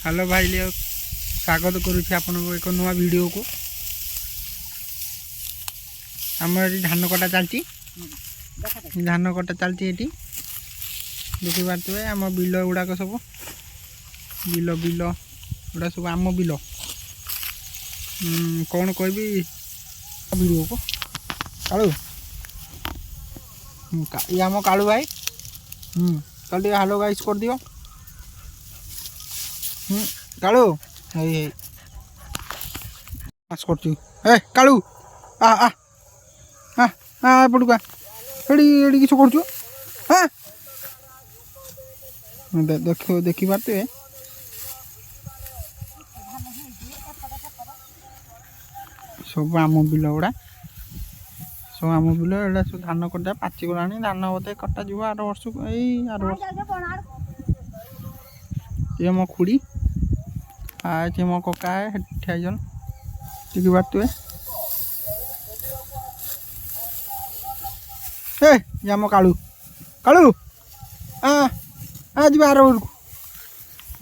hello भाई लियो स्वागत करुच्ची आपन एक नुआ वीडियो को आम धान कटा चलती धान कटा चलती देखी पारे आम बिल गुड़ाक सब बिल बिल गुड़ा सब आम बिल कौन कहबी वीडियो को कालू ये आम कालू भाई चल हेलो गाइस कर दियो कालू ए कालू आ आ आ आ पड़ुका एडी किछ करछु हां देखो देखि पारते सब आम बिल गुड़ा सब आम बिल एडा सब धान कटा पाची गलानी धान बोधे कटा जीव आर वर्ष को आर वर्ष ये मो खुड़ी आज मो कका है ठेजन ठीक बात हे या मो कालू कालू आ आ जी आर बाड़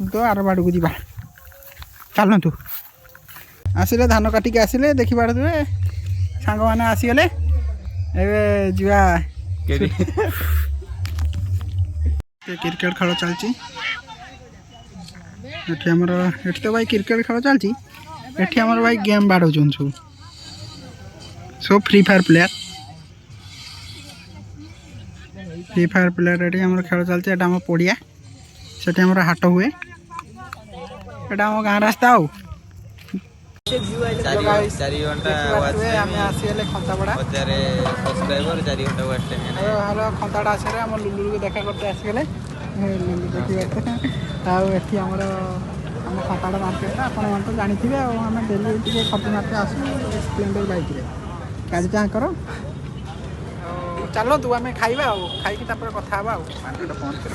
तो आर बाड़ को जी चलतु आसिले धान काटिक आसिले देखी पारे सांग मैंने आसीगले जा क्रिकेट खेल चलती तो भाई क्रिकेट खेल चलती भाई गेम बाड़ सब सब फ्री फायर प्लेयर ये खेल चलती आम पड़िया से हाट हुए यहाँ आम गाँव रास्ता आउ खंताड़ा आसरे आम लुलु को देखा करते आसगले देखिए आम खंताड़ा मार्केट आपने तो जानते आम डेली खर्च मारते आसू स्प्लेंडर बाइक गाड़ी कर चलो तू आम खाଇବା खाई कथा मार्केट पहुँच कर